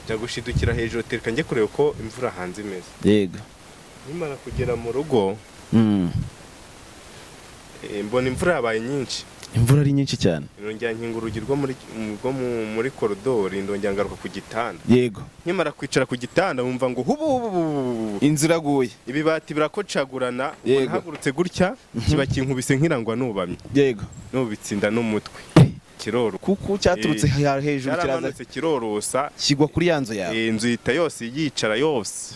njya gushidukira hejuru tereka njye kureba uko imvura hanze imeze. Yego. Nimara kugera mu rugo mbona imvura yabaye nyinshi. Imvura ari nyinshi cyane. Ndongera nkinga urugi rwo muri koridori, ndongera ngaruka ku gitanda. Yego. Nkimara kwicara ku gitanda wumva ngo hubu inzu iraguye. Ibibati birakocagurana, hagurutse gutya kiba kinkubise nkirangwa nubamye. Yego. Nubitsinda n'umutwe. Kiroro kuko cyaturutse hejuru kiraza kirorosa kigwa kuri yanzu yawe. Inzu ita yose yicara yose.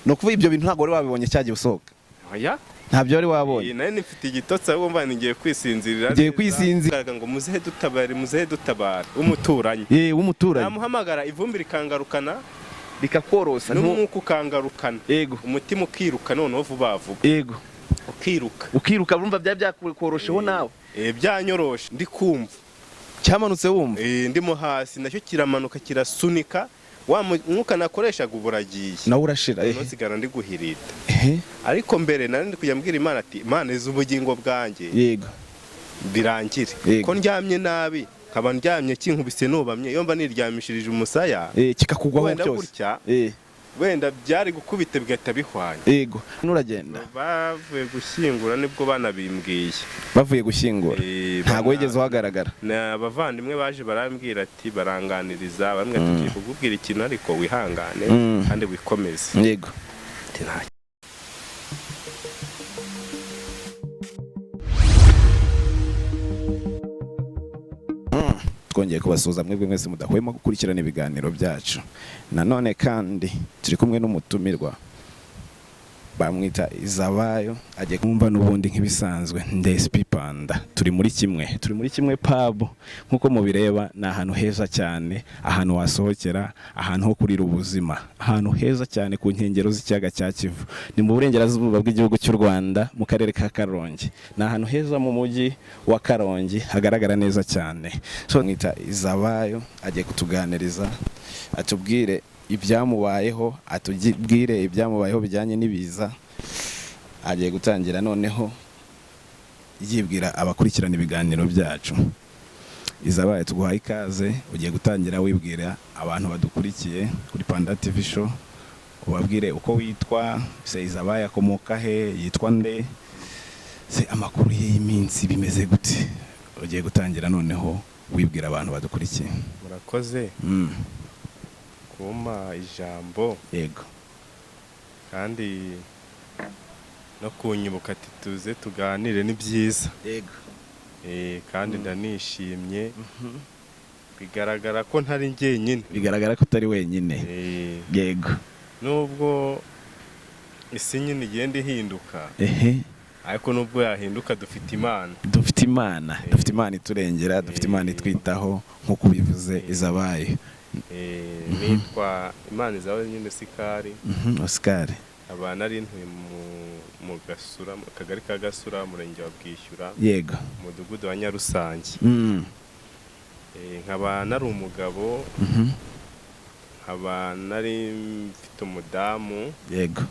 No kuvuga ibyo bintu ntago wari wabibonye cyagiye usohoka. Oya. Ntabyo wari wabonye. Nari nifite igitotsi ahubwo mba ngiye kwisinzirira. Ngiye kwisinzira ngo muzehe dutabare umuturanyi. Umuturanyi. Namuhamagara ivumbi rikangarukana rikakorosa n'umwuka ukangarukana. Yego. Umutima ukiruka noneho vuba vuba. Yego. Ukiruka urumva byakorosheho nawe. Byanyoroshe ndi kumva. Cyamanutse wumva. Ndimo hasi nacyo kiramanuka kirasunika. Wa mwuka nakoreshaga uburagiye. Nawe urashira. Nsigara ndi guhirita. Ariko mbere nari ndi kujya mbwira Imana ati Imana izi ubugingo bwanjye. Yego. Birangire. Ko ndyamye nabi nkaba ndyamye kinkubise nubamye iyo mba niryamishirije umusaya. Kikakugwaho cyose. Wenda byari gukubita bigahita bihwanye. Yego. Nuragenda. Bavuye gushyingura nibwo banabimbwiye. Bavuye gushyingura. Ntago wigeze uhagaragara. Abavandimwe baje barambwira ati baranganiriza bamwe tugiye kugubwira ikintu ariko wihangane kandi wikomeze. Yego. Twongeye kubasuhuza mwebwe mwese mudahwema gukurikirana ibiganiro byacu. Nanone kandi turi kumwe n'umutumirwa bamwita Izabayo agiye kumva n'ubundi nk'ibisanzwe ndespi panda. Turi muri kimwe pub nkuko mubireba, na ahantu heza cyane, ahantu wasohokera, ahantu ho kurira ubuzima, ahantu heza cyane ku nkengero z'ikiyaga cya Kivu. Ni mu burengerazuba bw'igihugu cy'u Rwanda mu karere ka Karongi. Na ahantu heza mu mujyi wa Karongi hagaragara neza cyane. So mwita Izabayo agiye kutuganiriza atubwire ibyamubayeho, atubwire ibyamubayeho bijyanye n'ibiza. Agiye gutangira noneho yibwira abakurikirana ibiganiro byacu. Izabaye tuguhaye ikaze, ugiye gutangira wibwira abantu badukurikiye kuri Panda TV show, ubabwire uko witwa, se Izabaye akomoka he, yitwa nde, se amakuru ye y'iminsi bimeze gute. Ugiye gutangira noneho wibwira abantu badukurikiye. Murakoze. Kuma ijambo. Yego. Kandi no kunyibuka ati tuze tuganire ni byiza. Yego. Kandi ndanishimye. Bigaragara ko ntari njyenyine. Bigaragara ko utari wenyine. Yego. Nubwo isi nyine igenda ihinduka. Ariko nubwo yahinduka dufite Imana. Dufite Imana iturengera, dufite Imana itwitaho nkuko bivuze Izabaye. Nitwa Imana Izabaye nyine Oscar. Abana ari ntuye mu Gasura, mu kagari ka Gasura, murenge wa Bwishyura. Yego. Mudugudu wa Nyarusange. Nkaba nari umugabo. Nkaba nari mfite umudamu. Yego.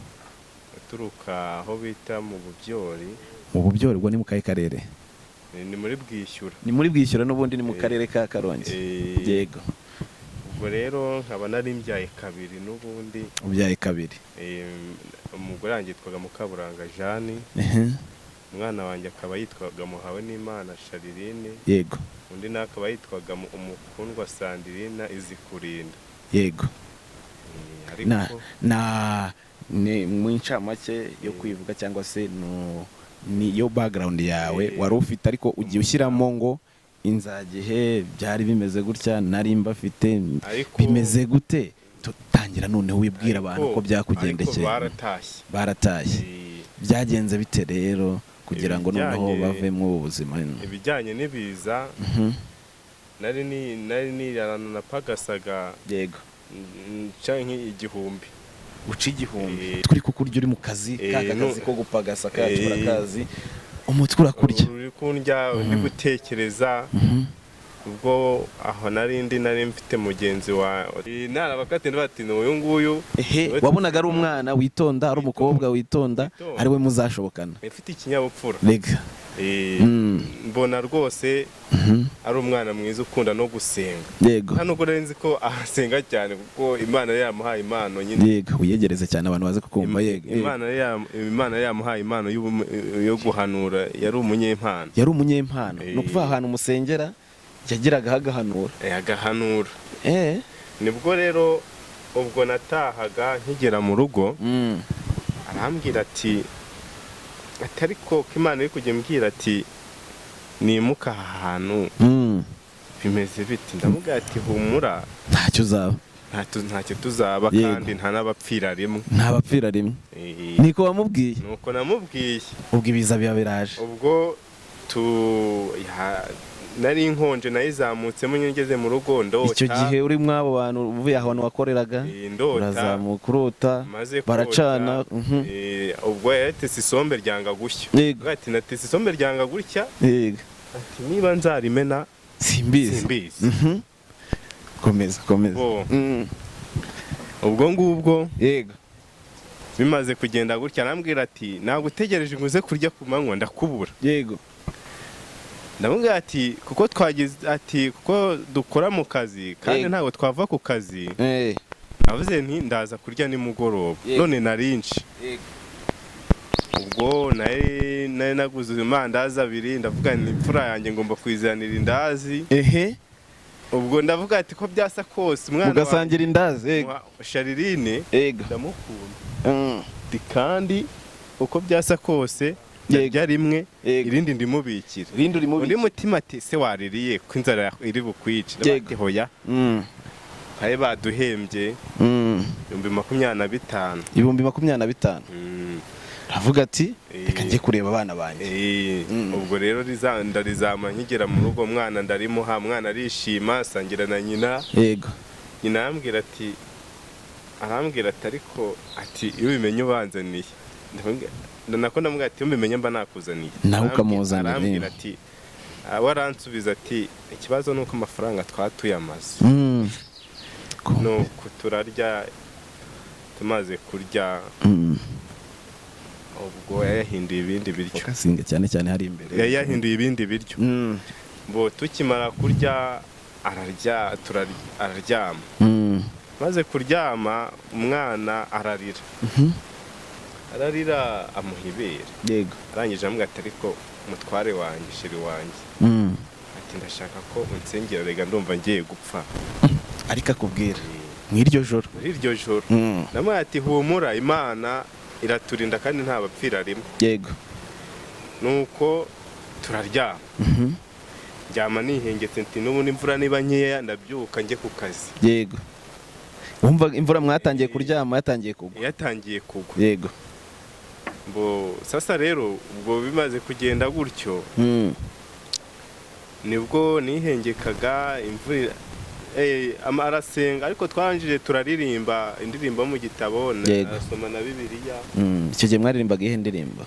Uturuka aho bita mu Bubyori. Mu Bubyori ubwo ni mu kahe karere? Ni muri Bwishyura. Ni muri Bwishyura n'ubundi ni mu karere ka Karongi. Yego. Ubwo rero nkaba nari mbyaye kabiri n'ubundi. Ubyaye kabiri. Umugore wanjye yitwaga Mukaburanga Jeanne. Umwana wanjye akaba yitwaga Muhawe n'Imana Sharirine. Yego. Undi nawe akaba yitwaga Umukundwa Sandrine Izikurinda. Yego. Ni mu incamake yo kwivuga cyangwa se ni yo background yawe wari ufite, ariko ugiye ushyiramo ngo inzagihe byari bimeze gutya nari mbafite bimeze gute. Tutangira noneho wibwira abantu ko byakugendekeye. Baratashye. Byagenze bite rero kugira ngo noneho bavemo ubuzima? Ibijyanye n'ibiza nari nirana na pagasaga. Yego. Canke igihumbi. Uca igihumbi. Turi kukurya uri mu kazi, kazi ko gupagasa kacu urakazi. Umutwe urakurya. Uri kundya ndi gutekereza. Ubwo aho nari mfite mugenzi wa narabakatinde bati uyu nguyu. Wabonaga ari umwana witonda, ari umukobwa witonda, ari we muzashobokana. Mfite ikinyabupfura. Rega. mbona rwose ari umwana mwiza ukunda no gusenga. Yego. Hano ubwo nzi ko asenga cyane kuko Imana yamuhaye impano nyine. Yego, uyegereze cyane abantu baze kukumva. Yego. Imana yamuhaye impano yo guhanura, yari umunyempano. Yari umunyempano. No kuva ahantu musengera yagiraga agahanura. Agahanura. Nibwo rero ubwo natahaga nkigera mu rugo, arambwira ati ariko ko Imana iri kujya mbwira ati nimuka aha hantu bimeze biti. Ndamubwira ati humura, ntacyo uzaba, ntacyo tuzaba, kandi nta n'abapfira rimwe. Nta bapfira rimwe. Niko wamubwiye? Nuko namubwiye. Ubwo ibiza biba biraje. Ubwo nari inkonje nayizamutsemo ngeze mu rugo ndota. Icyo gihe uri mwabo bantu uvuye ahantu wakoreraga, urazamuka urota, baracana. Ubwo yatese isombe ryanga gushya. Ati natese isombe ryanga gutya. Ati niba nzarimena simbizi. Komeza. Ubwo ngubwo bimaze kugenda gutya, arambwira ati ntabwo utegereje ngo uze kurya ku manywa ndakubura. Yego. Ndamubwira ati kuko dukora mu kazi kandi ntabwo twava ku kazi. Navuze nti ndaza kurya nimugoroba, none narinshi. Ubwo nari naguze amandazi 2, ndavuga nti imfura yanjye ngomba kwizanira indazi. Ubwo ndavuga ati ko byasa kose umwana ugasangira indazi. Sharirine ndamukunda. Kandi uko byasa kose yarya rimwe, irindi ndimubikira. Undi mutima ati se waririye ko inzara iri bukwice. Ndabati hoya. Kaye baduhembye 25,000. 25,000. Avuga ati reka njye kureba abana banjye. Ubwo rero ndarizama nkigera mu rugo, mwana ndarimuha, mwana arishima, sangira na nyina. Yego. Nyina arambwira ati ariko ati iyo bimenye ubanzaniye. Nako ndamubwira ati mbimenye mba nakuzaniye. Nawe ukamuzanira. Arambwira ati waransubiza ati ikibazo nuko amafaranga twatuye amazu. Nuko turarya, tumaze kurya. Ubwo yahinduye ibindi biryo. Ukasinga cyane hari imbere. Yahinduye ibindi biryo. Bo tukimara kurya araryama. Maze kuryama umwana ararira. Ararira amuhibera. Yego. Arangije amubwira ati ariko mutware wanjye, shiri wanjye. Ati ndashaka ko unsengera, rega ndumva ngiye gupfa. Ariko akubwira mw'iryo joro. Namwe ati humura, Imana iraturinda kandi nta bapfira rimwe. Yego. Nuko turaryama. Njyama nihengetse nti n'ubundi imvura niba nkeya ndabyuka njye ku kazi. Yego. Wumva imvura mwatangiye kuryama yatangiye kugwa? Yatangiye kugwa. Yego. Bo sasa rero ubwo bimaze kugenda gutyo, nibwo nihengekaga imvura. Arasenga, ariko twanjije turaririmba indirimbo mu gitabo, nasoma na Bibiliya. Icyo gihe mwaririmbaga ihe ndirimbo?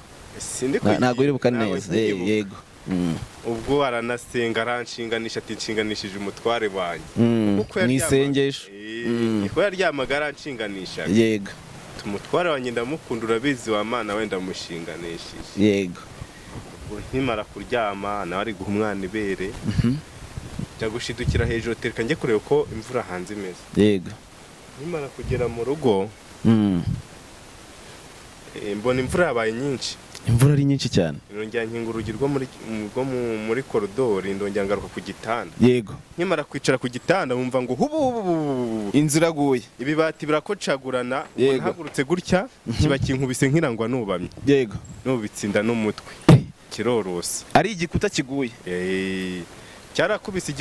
Ntabwo iribuka neza. Yego. Ubwo aranasenga, aranshinganisha ati nshinganishije umutware wanjye. Mwisengesho. Niko yaryamaga aranshinganisha. Yego. Umutware wanjye ndamukunda, urabizi wa Mana we ndamushinganishije. Yego. Ubwo nkimara kuryama nawe ari guha umwana ibere. Njya gushidukira hejuru, tereka njye kureba uko imvura hanze imeze. Yego. Nkimara kugera mu rugo, mbona imvura yabaye nyinshi. Imvura ari nyinshi cyane. Ndongera nkinga urugi rwo muri koridori, ndongera ngaruka ku gitanda. Yego. Nkimara kwicara ku gitanda wumva ngo hubu inzira iraguye. Ibibati birakocagurana. Nahagurutse gutya kiba kinkubise nkirangwa nubamye. Yego. Nubitsinda n'umutwe. Kirorose. Ari igikuta kiguye. Cyarakubise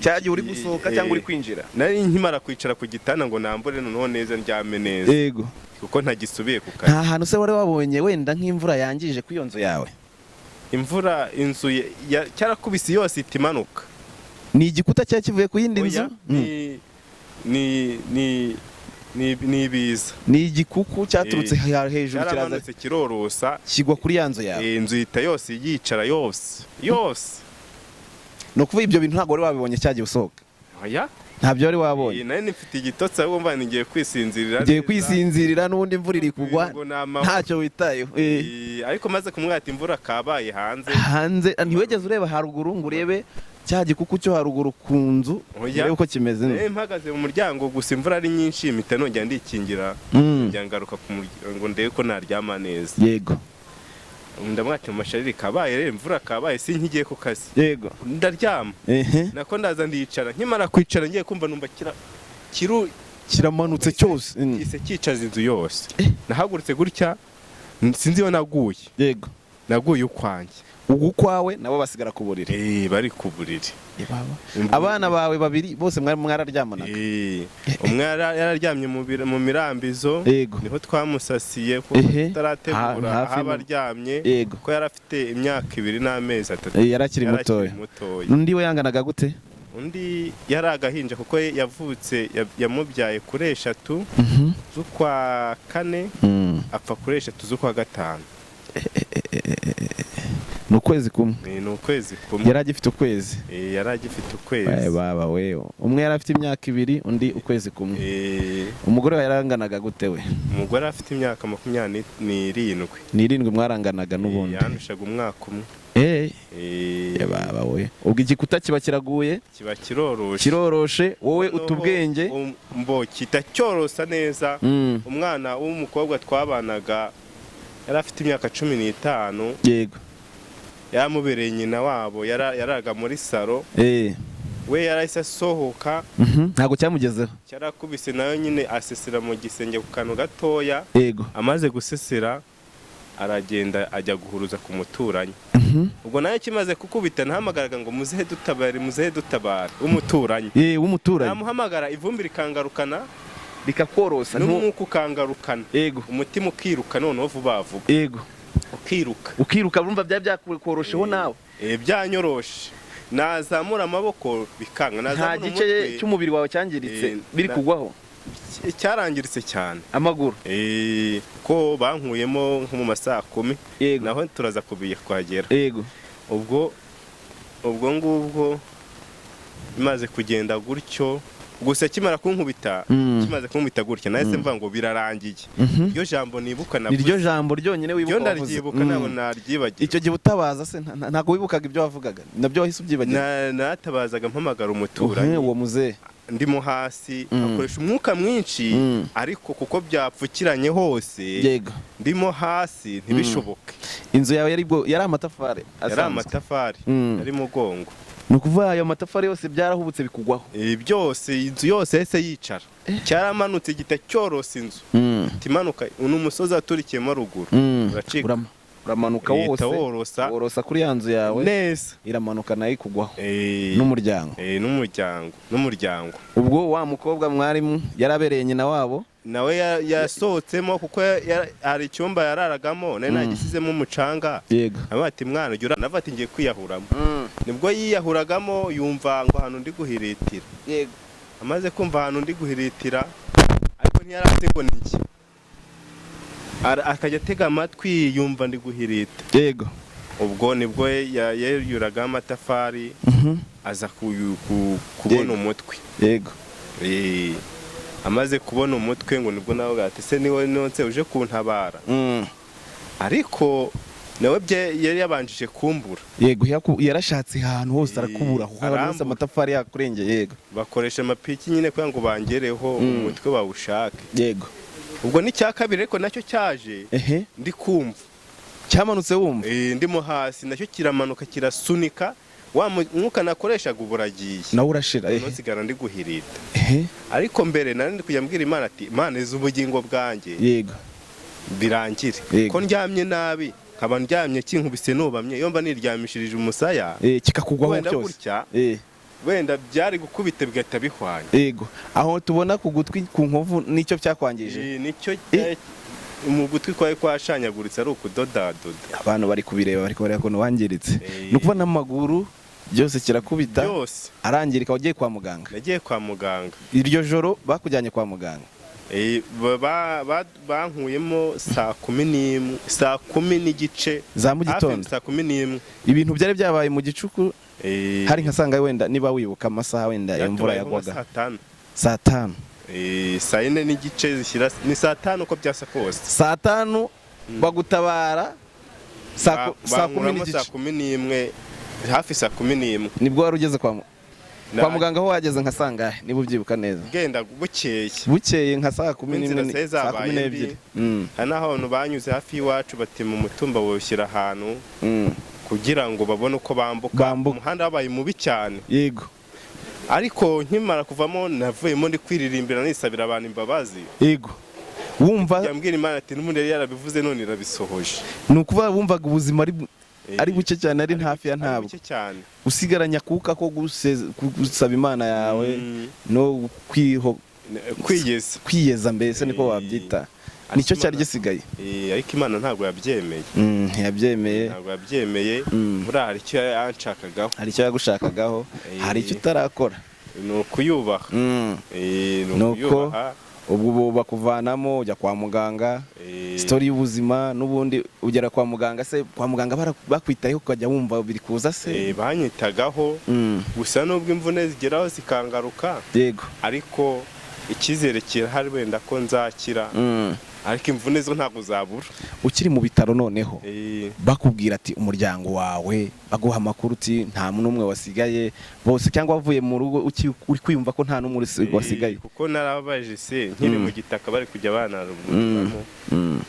cyagiye uri gusohoka cyangwa uri kwinjira. Nari nkimara kwicara ku gitanda ngo nambure noneho neza ndyame neza. Yego. Kuko ntagisubiye ku kazi. Nta hantu se wari wabonye wenda nk'imvura yangije ku iyo nzu yawe? Imvura, inzu cyarakubise yose itimanuka. Ni igikuta cya kivuye ku yindi nzu? Ni ibiza. Ni igikuku cyaturutse hejuru kiraza kirorosa kigwa kuri ya nzu yawe. Inzu yita yose yicara yose. No kuvuga ibyo bintu ntabwo wari wabibonye cyagiye usohoka? Oya. ntabyo wari wabonye. nari nifite igitotsi ahubwo mba ngiye kwisinzirira ngiye kwisinzirira n'ubundi imvura iri kugwa ntacyo witayeho. ariko maze kumwata imvura kabaye hanze ntiwegeze ureba haruguru ngo urebe cya gikuku cyo haruguru ku nzu urebe uko kimeze. mpagaze mu muryango gusa imvura ari nyinshi mpita nongera ndikingira njya ngaruka ku muryango ndebe ko naryama neza. Yego ndamwata mu mashariri kabaye rero imvura kabaye sinkigiye ku kazi. Yego ndaryama nako ndaza ndicara nkimara kwicara ngiye kumva numva kiramanutse cyose gise kicaza inzu yose. nahagurutse gutya sinzi iyo naguye. Yego naguye ukwanjye ugukwawe nabo basigara ku buriri. bari ku buriri. abana bawe babiri bose mwararyamanaga. umwe yararyamye mu mirambizo niho twamusasiye ko tutarategura aho abaryamye ko yari afite imyaka 2 n'amezi 3. yari akiri mutoya. Undi we yanganaga gute? Undi yari agahinja kuko yavutse yamubyaye kuri 3 z'ukwa 4 apfa kuri 3 z'ukwa 5. Ni ukwezi kumwe. Ni ukwezi kumwe. Yari agifite ukwezi. Yari agifite ukwezi. Baba wewe. Umwe yari afite imyaka 2 undi ukwezi kumwe. Umugore we yaranganaga gute we? Umugore afite imyaka 27. Ni 7 mwaranganaga n'ubundi. Yandushaga umwaka umwe. Baba we. Ubwo igikuta kiba kiraguye? Kiba kiroroshe. Kiroroshe wowe utubwenge mbo kitacorosa neza. Umwana w'umukobwa twabanaga yari afite imyaka 15. Yego yamubereye nyina wabo yaraga muri saro. We yarahise asohoka ntago cyamugezeho. Cyarakubise nayo nyine asesera mu gisenge ku kantu gatoya. Amaze gusesera aragenda ajya guhuruza ku muturanyi. Ubwo nayo kimaze kukubita nahamagaraga ngo muzehe dutabare umuturanyi. Namuhamagara ivumbi rikangarukana rikakorosa n'umwuka ukangarukana. Umutima ukiruka noneho vuba vuba. Ukiruka urumva byakorosheho nawe. Byanyoroshe. Nazamura amaboko bikanga. Nta gice cy'umubiri wawe cyangiritse biri kugwaho. Cyarangiritse cyane amaguru. Ko bankuyemo nko mu masaha 10 naho turaza kubiye kwagera. Ubwo ngubwo imaze kugenda gutyo gusa kimara kunkubita gutya nahise mva ngo birarangiye. Iryo jambo nibuka navuze. Iryo jambo ryonyine wibuka wavuze. Yo ndaryibuka nabo naryibagiye. Icyo gihe utabaza se ntago wibukaga ibyo wavugaga. Nabyo wahise ubyibagiye. Natabazaga mpamagara umuturanyi. Uwo muzehe ndimo hasi akoresha umwuka mwinshi ariko kuko byapfukiranye hose ndimo hasi ntibishoboke. Inzu yawe yari amatafari yari mugongo. Nukuva ayo matafari yose byarahubutse bikugwaho. Byose inzu yose ese yicara. Cyaramanutse gita cyorose inzu. Timanuka umusozi aturikiyemo ruguru. Uracika. Uramanuka wose. Worosa kuri yanzu yawe. Neza. Iramanuka nayo ikugwaho. N'umuryango. Ubwo wa mukobwa mwarimu yarabereye nyina wabo. Nawe yasohotsemo kuko hari icyumba yararagamo nari nagisizemo umucanga. Abati mwana jura navati ngiye kwiyahuramo. Nibwo yiyahuragamo yumva ngo hano ndi guhiritira. Amaze kumva hano ndi guhiritira ariko ntiyarafite ngo niki. Akajya tega amatwi yumva ndi guhirita. Ubwo nibwo yayuraga amatafari aza kubona umutwe. Amaze kubona umutwe ngo nibwo nawe gati se niwe nonse uje kuntabara. Ariko nawe yari yabanjije kumbura. Yarashatse ahantu hose arakubura kuko aramutse amatafari yakurengeye. Bakoresha amapiki nyine kugira ngo bangereho umutwe bawushake. Ubwo ni cya kabiri ariko nacyo cyaje ndi kumva cyamanutse wumva. Ndimo hasi nacyo kiramanuka kirasunika wa mwuka nakoreshaga uburagiye nawe urashira. Nsigara ndi guhirita. Ariko mbere nari ndi kuyambwira Imana ati Imana izi ubugingo bwanjye. Birangire ko ndyamye nabi nkaba ndyamye kinkubise nubamye yomba niryamishirije umusaya kikakugwaho cyose. Wenda byari gukubita bigata bihwanye. Aho tubona ku gutwi ku nkovu nicyo byakwangije. Nicyo mu gutwi kwawe kwashanyaguritse ari ukudodadoda. Abantu bari kubireba bari kubara ko wangiritse. Nukuva n'amaguru byose kirakubita. Arangirika ugiye kwa muganga. Nagiye kwa muganga. Iryo joro bakujyanye kwa muganga. Bankuyemo saa 10 n'igice za mu gitondo. Saa 11. Ibintu byari byabaye mu gicuku hari nkasanga wenda niba wibuka amasaha wenda imvura yagwaga saa 5 saa 4 n'igice zishyira ni saa 5 uko byasa kose saa 5 bagutabara saa 11 hafi saa 11 nibwo wari ugeze kwa muganga aho wageze nkasanga niba ubyibuka neza genda bukeye nka saa 11 saa 12 hano abantu banyuze hafi y'iwacu batema umutumba bawushyira ahantu kugira ngo babone uko bambuka umuhanda wabaye mubi cyane yego ariko nkimara kuvamo navuyemo ndi kwiririmbira nisabira abantu imbabazi yego wumva yambwira Imana ati n'umuntu yari yarabivuze none irabisohoje nukuva wumvaga ubuzima ari buke cyane ari hafi ya ntabwo usigaranya kuka ko gusaba Imana yawe no kwiyeza mbese niko wabyita nicyo cyari gisigaye ariko Imana ntabwo yabyemeye ntabwo yabyemeye muri hari icyo yanshakagaho hari icyo yagushakagaho hari icyo utarakora ni ukuyubaha nuko ubwo bakuvanamo ujya kwa muganga story y'ubuzima n'ubundi ugera kwa muganga se kwa muganga bakwitayeho ukajya wumva biri kuza se banyitagaho gusa nubwo imvune zigeraho zikangaruka yego ariko icyizere kirahari wenda ko nzakira ariko imvune zo ntabwo zabura ukiri mu bitaro noneho bakubwira ati umuryango wawe baguha amakuru uti nta n'umwe wasigaye bose cyangwa wavuye mu rugo uri kwiyumva ko nta n'umwe wasigaye kuko narababaje se nkiri mu gitaka bari kujya banarumuramo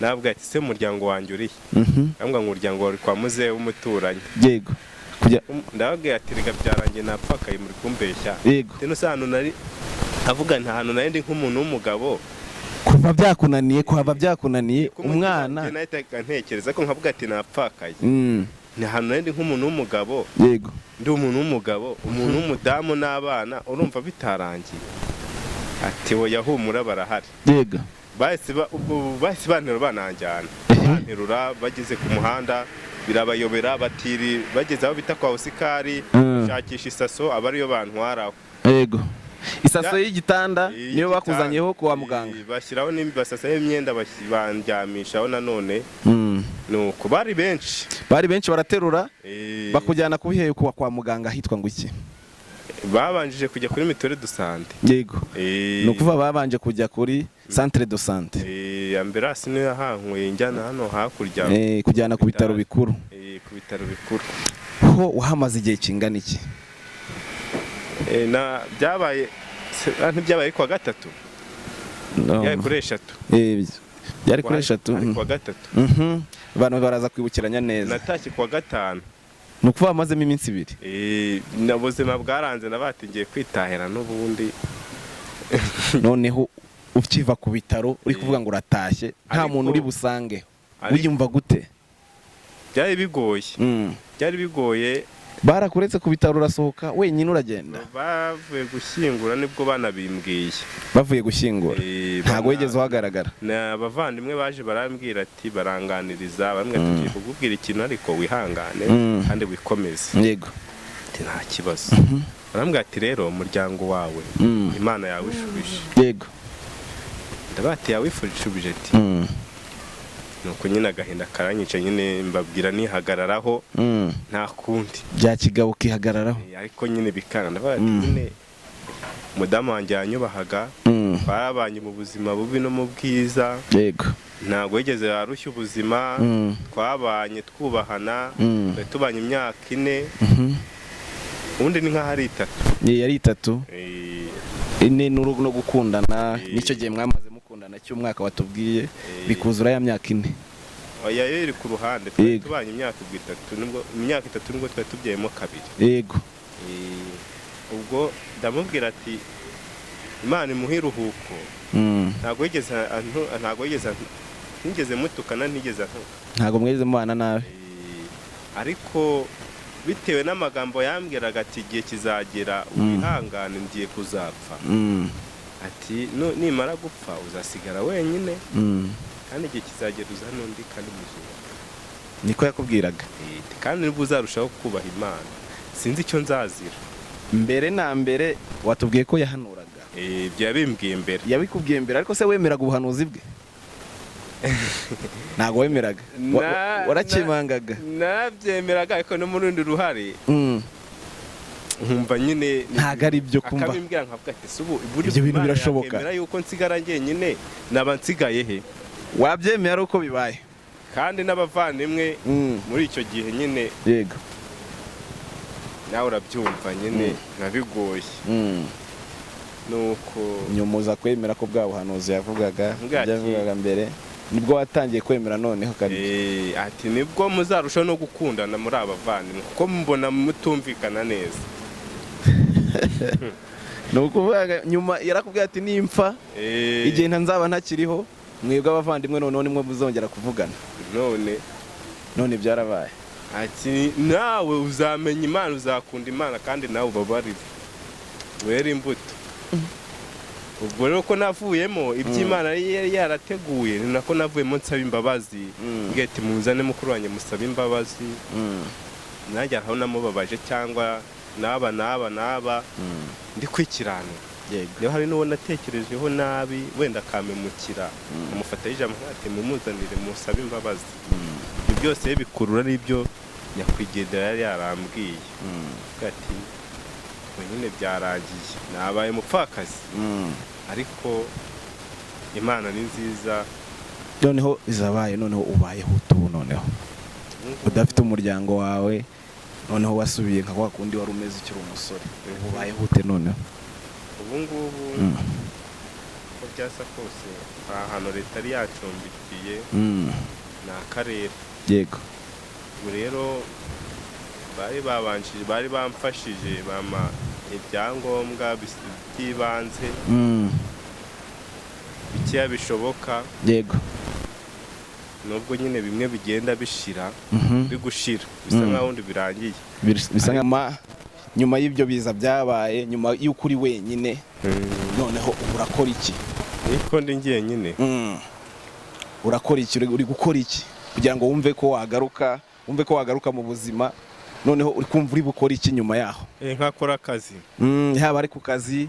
nabwo ati se umuryango wanjye urihe cyangwa ngo umuryango wawe kwa muzehe w'umuturanyi yego ndababwira ati rega byarangiye napfakaye muri kumbeshya yego rero se ahantu nari avuga nta hantu nari ndi nk'umuntu w'umugabo kuva byakunaniye umwana ntekereza ko nkavuga ati napfakaye ni ahantu nari ndi nk'umuntu w'umugabo yego ndi umuntu w'umugabo umuntu w'umudamu n'abana urumva bitarangiye ati wo yahumura barahari yego bahise banterura bananjyana banterura bageze ku muhanda birabayobera batiri bageze aho bita kwa Osikari bashakisha isaso aba ariyo bantwaraho yego isaso y'igitanda niyo bakuzanyeho kwa muganga bashyiraho basasa imyenda bandyamishaho nanone nuko bari benshi baraterura bakujyana kubiheye kwa muganga hitwa ngo iki babanjije kujya kuri mituweli de sante yego nukuva babanje kujya kuri centre de sante ambulance niyo yahankuye njyana hano hakurya kujyana ku bitaro bikuru ho wahamaze igihe kingana iki byabaye kwa gatatu byari kuri 3 byari kuri 3 kwa gatatu abantu baraza kwibukiranya neza natashye kwa 5 nukuva amazemo iminsi 2 nabuzima bwaranze nabatingiye kwitahira n'ubundi noneho ukiva ku bitaro uri kuvuga ngo uratashye nta muntu uri busange wiyumva gute byari bigoye barakuretse ku bitaro urasohoka wenyine uragenda bavuye gushyingura nibwo banabimbwiye bavuye gushyingura ntago wigeze uhagaragara abavandimwe baje barambwira ati baranganiriza bamwe tugiye kugubwira ikintu ariko wihangane kandi wikomeze yego nta kibazo barambwira ati rero umuryango wawe Imana yawe ishubije yego ndabati yawe ishubije ati nuko nyine agahinda karanyica nyine mbabwira nihagararaho nta kundi bya kigabo kihagararaho ariko nyine bikanga ndabati nyine mudamu wanjye yanyubahaga barabanye mu buzima bubi no mu bwiza yego ntabwo yigeze yarushya ubuzima twabanye twubahana tubanye imyaka 4 ubundi ni nk'aho ari 3 yari 3 ine no gukundana nicyo gihe mwamaze mukundana cy'umwaka watubwiye bikuzura ya myaka 4 oya yeri ku ruhande tubanye imyaka 3 nibwo imyaka 3 nibwo twari tubyeyemo 2 yego ubwo ndamubwira ati Imana imuhiruhuko ntabwo yigeze nigeze mutukana ntabwo mweze mubana nawe ariko bitewe n'amagambo yambwiraga ati igihe kizagera wihangane ngiye kuzapfa ati nimara gupfa uzasigara wenyine kandi igihe kizagera uza n'undi kandi muzima niko yakubwiraga kandi nibwo uzarushaho kubaha Imana sinzi icyo nzazira mbere na mbere watubwiye ko yahanuraga byabimbwiye mbere yabikubwiye mbere ariko se wemeraga ubuhanuzi bwe ntago wemeraga warakimangaga nabyemeraga ariko no mu rundi ruhare nkumva nyine ntago ari byo kumva akabimbwira nkavuga ati subu ibyo bintu birashoboka yuko nsigara nyine naba nsigaye he wabyemera uko bibaye kandi n'abavandimwe muri icyo gihe nyine yego nawe urabyumva nyine nabigoye nuko nyuma uza kwemera ko bwa buhanuzi yavugaga mbere nibwo watangiye kwemera noneho kabiri ati nibwo muzarushaho no gukundana muri abavandimwe kuko mbona mutumvikana neza ni ukuvuga nyuma yarakubwira ati nimpfa igihe nzaba ntakiriho mwebwe abavandimwe noneho nimwe muzongera kuvugana none byarabaye ati nawe uzamenya Imana uzakunda Imana kandi nawe ubabarire wera imbuto ubwo rero ko navuyemo iby'Imana yari yarateguye ni nako navuyemo nsaba imbabazi ngeti muzane mukuru wanjye musaba imbabazi najya aho namubabaje cyangwa naba ndi kwikirana niyo hari n'uwo natekerejeho nabi wenda akamemukira amufata ijambo ati mumuzanire musabe imbabazi ibyo byose bikurura n'ibyo nyakwigendera yari yarambwiye ati nyine byarangiye nabaye umupfakazi ariko Imana ni nziza noneho izabaye noneho ubayeho utubu noneho udafite umuryango wawe noneho wasubiye nka kwa kundi wari umeze ukiri umusore ubayeho ute noneho ubu ngubu uko byasa kose ahantu leta yari yacumbikiye ni akarere yego ubu rero bari bamfashije bama ibyangombwa by'ibanze bikeya bishoboka yego nubwo nyine bimwe bigenda bishira bigushira bisa nkaho undi birangiye bisa nk'ama nyuma y'ibyo biza byabaye nyuma y'uko uri wenyine noneho urakora iki niko ndi ngiye nyine urakora iki uri gukora iki kugira ngo wumve ko wagaruka mu buzima noneho uri kumva uri bukora iki nyuma yaho nkakora akazi yaba ari ku kazi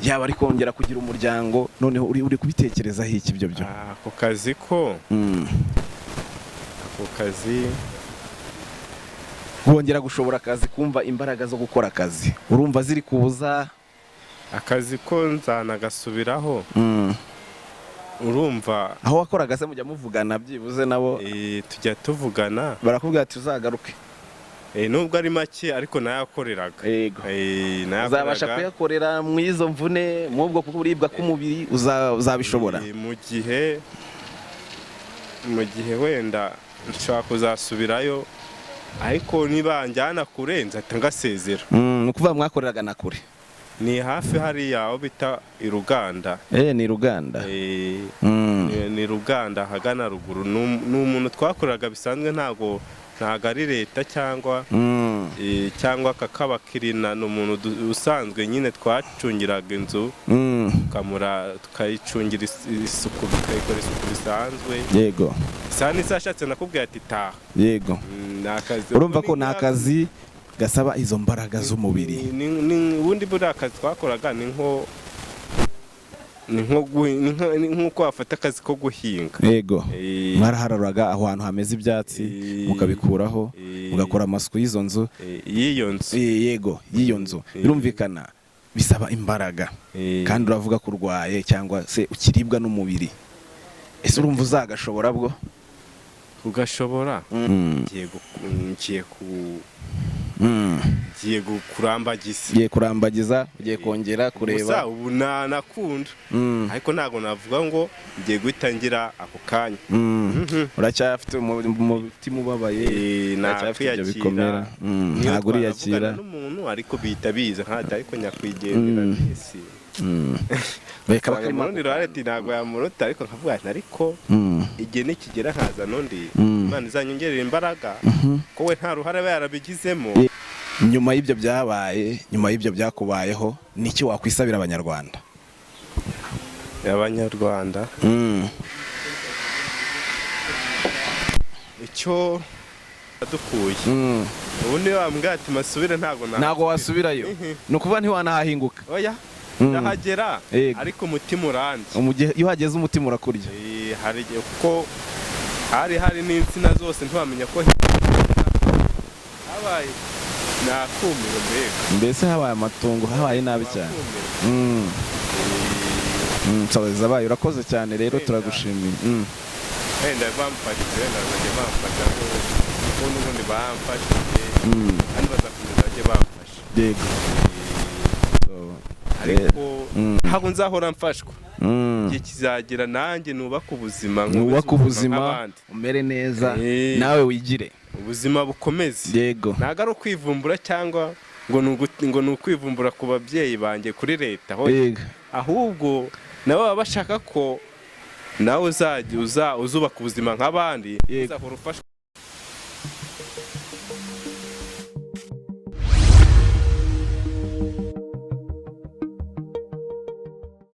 yaba ari kongera kugira umuryango noneho uri kubitekerezaho iki ibyo byo ako kazi wongera gushobora akazi kumva imbaraga zo gukora akazi urumva ziri kubuza akazi ko nzanagasubiraho urumva aho wakoraga se mujya muvugana byibuze nabo tujya tuvugana barakubwira ati uzagaruke nubwo ari make ariko nayakoreraga yego uzabasha kuyakorera mu izo mvune mu bwo kuribwa k'umubiri uzabishobora mu gihe wenda nshaka kuzasubirayo ariko niba njyana kure nzahita ngasezera ni ukuvuga mwakoreraga na kure ni hafi hariya aho bita iruganda ni iruganda ni iruganda hagana ruguru ni umuntu twakoreraga bisanzwe ntago ari leta cyangwa kakabakirina ni umuntu usanzwe nyine twacungiraga inzu tukayicungira isuku tukayikora isuku bisanzwe yego isa n'isashatse nakubwira ati taha yego urumva ko ni akazi gasaba izo mbaraga z'umubiri ubundi buriya akazi twakoraga ni nk'uko wafata akazi ko guhinga yego mwarahararaga aho hantu hameze ibyatsi mukabikuraho mugakora amasuku y'izo nzu yego y'iyo nzu birumvikana bisaba imbaraga kandi uravuga ko urwaye cyangwa se ukiribwa n'umubiri ese urumva uzagashobora bwo ugashobora ngiye kurambagiza ugiye kongera kureba ubu nakunda ariko ntabwo navuga ngo ngiye guhita ngira ako kanya uracyafite umutima ubabaye uracyafite ibyo bikomera ntabwo uriyakira n'umuntu ariko bihita biza ariko nyakwigendera n'isi reka bakamurundi rareti ntabwo yamuruta ariko nkavuga ariko igihe nikigera nkaza n'undi Imana izanyongerera imbaraga ko we nta ruhare aba yarabigizemo nyuma y'ibyo byabaye nyuma y'ibyo byakubayeho niki wakwisabira abanyarwanda icyo dukuye ubundi wambwira ati masubire ntabwo wasubirayo ni ukuvuga ntiwanahahinguka oya ndahagera ariko umutima urandya iyo uhageze umutima urakurya hari igihe kuko hari n'insina zose ntiwamenya ko habaye nakumiro mbega mbese habaye amatungo habaye nabi cyane. Nsabeza bayo urakoze cyane rero turagushimiye. wenda bamfashije nazanye bamfasha n'ubundi bamfashije kandi bazakomeza bajye bamfasha. Yego. ariko ntabwo nzahora mfashwa. igihe kizagira nanjye nubaka ubuzima nk'abandi umere neza nawe wigire ubuzima bukomeze. Yego. ntabwo ari ukwivumbura cyangwa ngo ni ukwivumbura ku babyeyi banjye kuri leta ahubwo nabo baba bashaka ko nawe uzajya uzubaka ubuzima nk'abandi uzahora ufashwa.